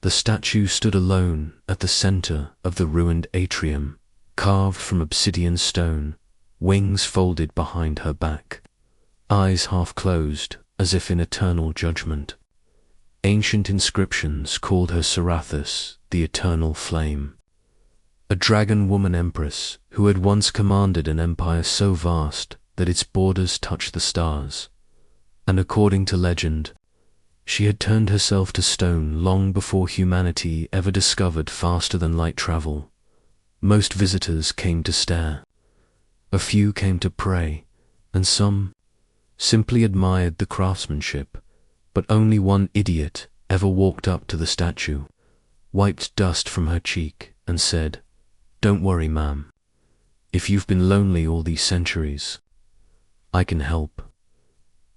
The statue stood alone at the center of the ruined atrium, carved from obsidian stone, wings folded behind her back, eyes half closed as if in eternal judgment. Ancient inscriptions called her Sarathis, the eternal flame, a dragon woman empress who had once commanded an empire so vast that its borders touched the stars. And according to legend, she had turned herself to stone long before humanity ever discovered faster than light travel. Most visitors came to stare. A few came to pray, and some simply admired the craftsmanship, but only one idiot ever walked up to the statue, wiped dust from her cheek, and said, "Don't worry, ma'am. If you've been lonely all these centuries, I can help."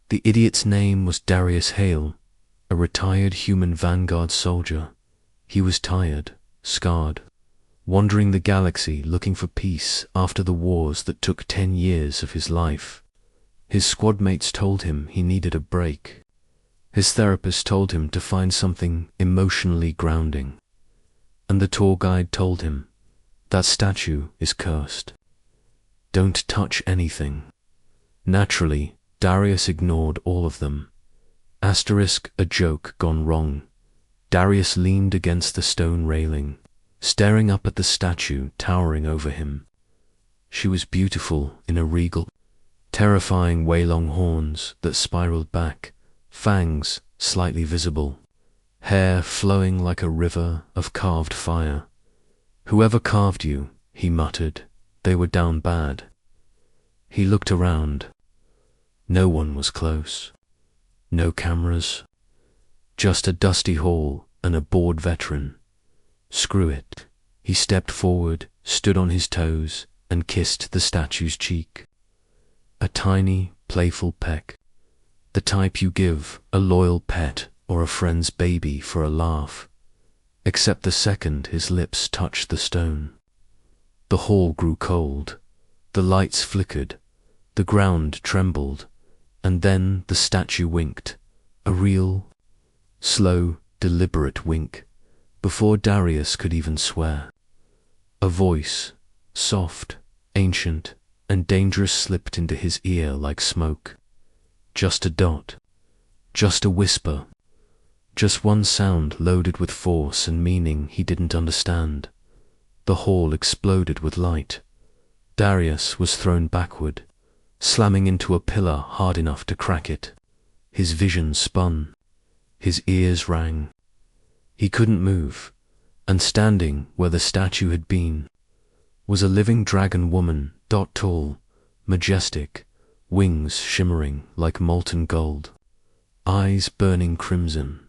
The idiot's name was Darius Hale, a retired human vanguard soldier. He was tired, scarred, wandering the galaxy looking for peace after the wars that took 10 years of his life. His squad mates told him he needed a break. His therapist told him to find something emotionally grounding. And the tour guide told him, "That statue is cursed. Don't touch anything." Naturally, Darius ignored all of them. Asterisk, a joke gone wrong. Darius leaned against the stone railing, staring up at the statue towering over him. She was beautiful in a regal, terrifying way-long horns that spiraled back, fangs slightly visible, hair flowing like a river of carved fire. "Whoever carved you," he muttered, "they were down bad." He looked around. No one was close. No cameras. Just a dusty hall and a bored veteran. Screw it. He stepped forward, stood on his toes, and kissed the statue's cheek. A tiny, playful peck. The type you give a loyal pet or a friend's baby for a laugh. Except the second his lips touched the stone. The hall grew cold. The lights flickered. The ground trembled. And then the statue winked, a real, slow, deliberate wink, before Darius could even swear. A voice, soft, ancient, and dangerous, slipped into his ear like smoke. Just a dot, just a whisper, just one sound loaded with force and meaning he didn't understand. The hall exploded with light. Darius was thrown backward, slamming into a pillar hard enough to crack it. His vision spun. His ears rang. He couldn't move, and standing where the statue had been was a living dragon woman, tall, majestic, wings shimmering like molten gold, eyes burning crimson.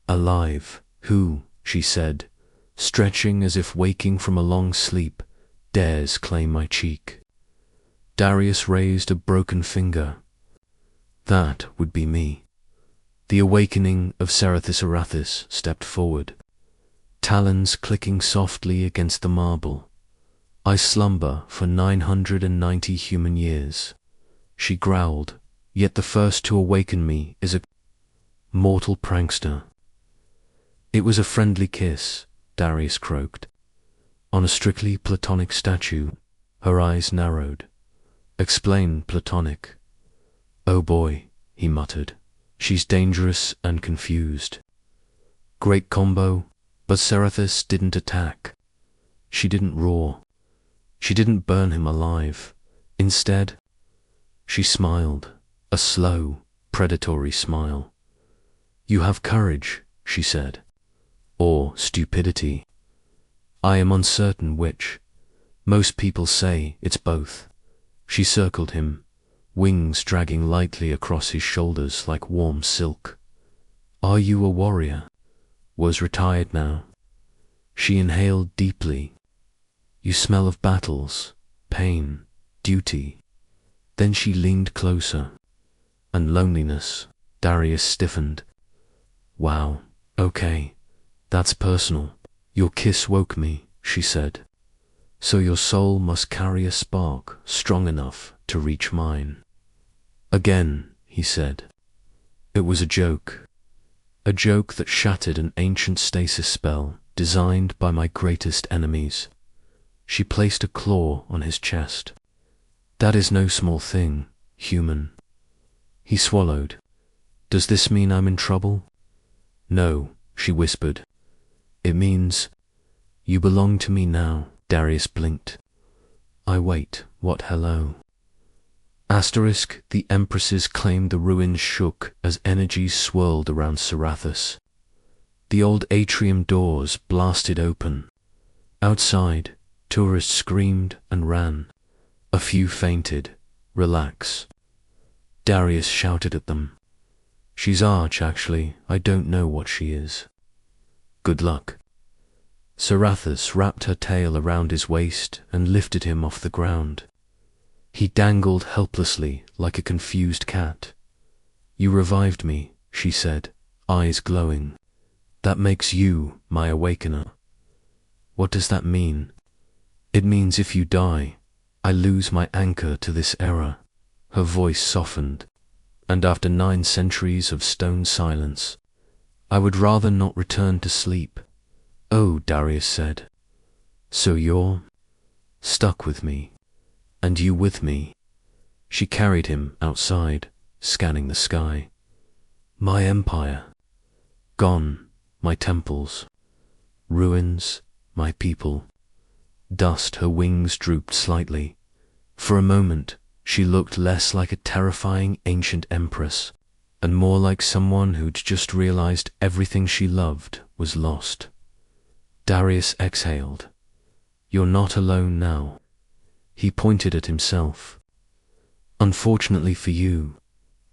"Alive, who," she said, stretching as if waking from a long sleep, "dares claim my cheek?" Darius raised a broken finger. "That would be me." The awakening of Sarathis Arathis stepped forward, talons clicking softly against the marble. "I slumber for 990 human years," she growled, "yet the first to awaken me is a mortal prankster." "It was a friendly kiss," Darius croaked. On a strictly platonic statue, her eyes narrowed. "Explain platonic." "Oh boy," he muttered. "She's dangerous and confused." Great combo, but Sarathis didn't attack. She didn't roar. She didn't burn him alive. Instead, she smiled, a slow, predatory smile. "You have courage," she said. "Or stupidity. I am uncertain which. Most people say it's both." She circled him, wings dragging lightly across his shoulders like warm silk. "Are you a warrior?" Was retired now. She inhaled deeply. "You smell of battles, pain, duty." Then she leaned closer. "And loneliness." Darius stiffened. "Wow, okay, that's personal." "Your kiss woke me," she said. "So your soul must carry a spark strong enough to reach mine." "Again," he said. It was a joke. a joke that shattered an ancient stasis spell designed by my greatest enemies. She placed a claw on his chest. That is no small thing, human. He swallowed. Does this mean I'm in trouble? No, she whispered. It means you belong to me now. Darius blinked. I wait, what hello? Asterisk, the Empresses claimed the ruins shook as energies swirled around Sarathus. The old atrium doors blasted open. Outside, tourists screamed and ran. A few fainted. Relax. Darius shouted at them. She's Arch, actually. I don't know what she is. Good luck. Sarathus wrapped her tail around his waist and lifted him off the ground. He dangled helplessly like a confused cat. You revived me, she said, eyes glowing. That makes you my awakener. What does that mean? It means if you die, I lose my anchor to this era. Her voice softened, and after 9 centuries of stone silence, I would rather not return to sleep. Oh, Darius said. So you're stuck with me, and you with me. She carried him outside, scanning the sky. My empire. Gone, my temples. Ruins, my people. Dust, her wings drooped slightly. For a moment, she looked less like a terrifying ancient empress, and more like someone who'd just realized everything she loved was lost. Darius exhaled. You're not alone now. He pointed at himself. Unfortunately for you,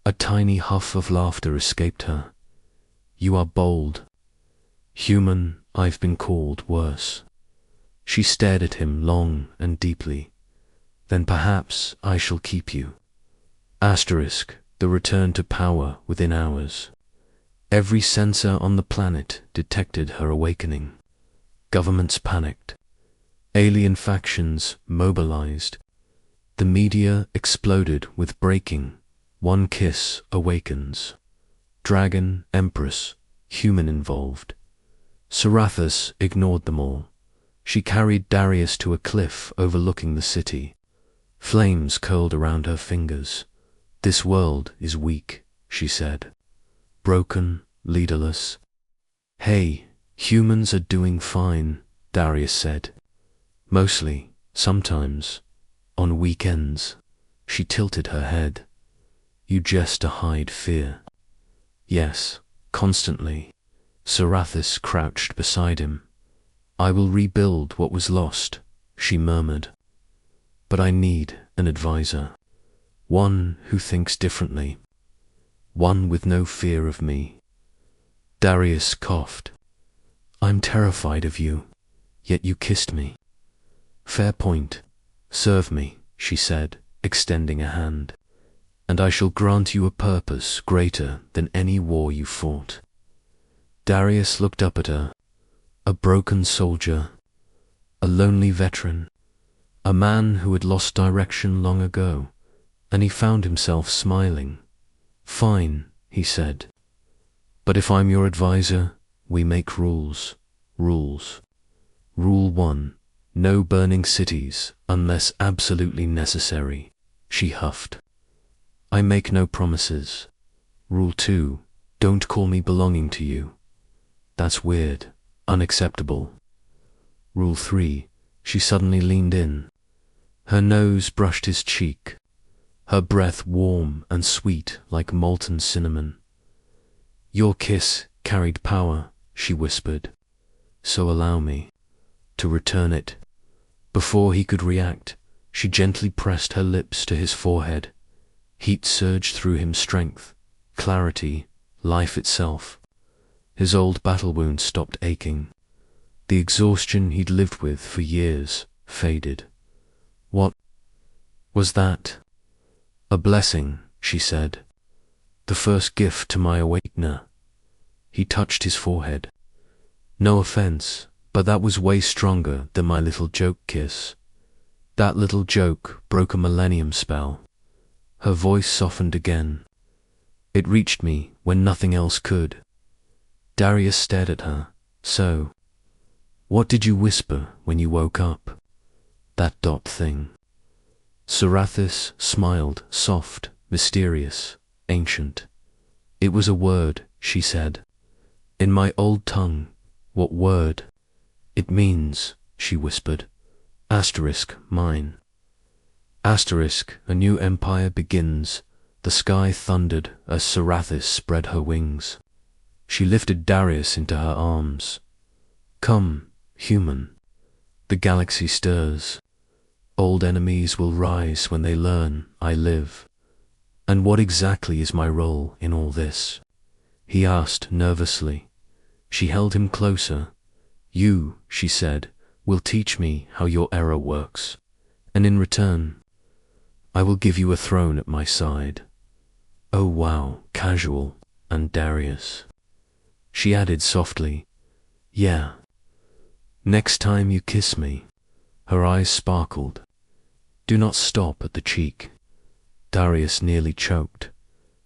a tiny huff of laughter escaped her. You are bold. Human, I've been called worse. She stared at him long and deeply. Then perhaps I shall keep you. Asterisk, the return to power within hours. Every sensor on the planet detected her awakening. Governments panicked. Alien factions mobilized. The media exploded with breaking. One kiss awakens. Dragon, Empress, human involved. Sarathus ignored them all. She carried Darius to a cliff overlooking the city. Flames curled around her fingers. This world is weak, she said. Broken, leaderless. Hey, humans are doing fine, Darius said. Mostly, sometimes, on weekends. She tilted her head. You jest to hide fear. Yes, constantly. Sarathus crouched beside him. I will rebuild what was lost, she murmured. But I need an advisor. One who thinks differently. One with no fear of me. Darius coughed. I'm terrified of you, yet you kissed me. Fair point. Serve me, she said, extending a hand, and I shall grant you a purpose greater than any war you fought. Darius looked up at her. A broken soldier, a lonely veteran, a man who had lost direction long ago, and he found himself smiling. Fine, he said. But if I'm your advisor, we make rules. Rules. Rule 1. No burning cities unless absolutely necessary, she huffed. I make no promises. Rule 2. Don't call me belonging to you. That's weird. Unacceptable. Rule 3. She suddenly leaned in. Her nose brushed his cheek. Her breath warm and sweet like molten cinnamon. Your kiss carried power, she whispered. So allow me to return it. Before he could react, she gently pressed her lips to his forehead. Heat surged through him, strength, clarity, life itself. His old battle wound stopped aching. The exhaustion he'd lived with for years faded. What was that? A blessing, she said. The first gift to my awakener. He touched his forehead. No offense, but that was way stronger than my little joke kiss. That little joke broke a millennium spell. Her voice softened again. It reached me when nothing else could. Darius stared at her. So, what did you whisper when you woke up? That dot thing. Sarathis smiled, soft, mysterious, ancient. It was a word, she said. In my old tongue. What word? It means, she whispered. Asterisk, mine. Asterisk, a new empire begins. The sky thundered as Sarathis spread her wings. She lifted Darius into her arms. Come, human. The galaxy stirs. Old enemies will rise when they learn I live. And what exactly is my role in all this? He asked nervously. She held him closer. You, she said, will teach me how your error works. And in return, I will give you a throne at my side. Oh wow, casual, and Darius. She added softly, yeah. Next time you kiss me. Her eyes sparkled. Do not stop at the cheek. Darius nearly choked.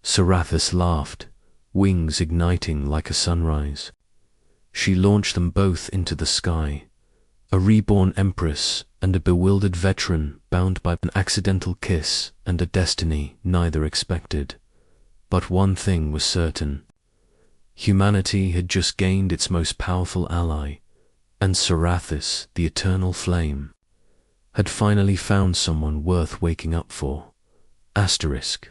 Sarathis laughed, wings igniting like a sunrise. She launched them both into the sky, a reborn empress and a bewildered veteran bound by an accidental kiss and a destiny neither expected. But one thing was certain. Humanity had just gained its most powerful ally, and Sarathis, the eternal flame, had finally found someone worth waking up for. Asterisk.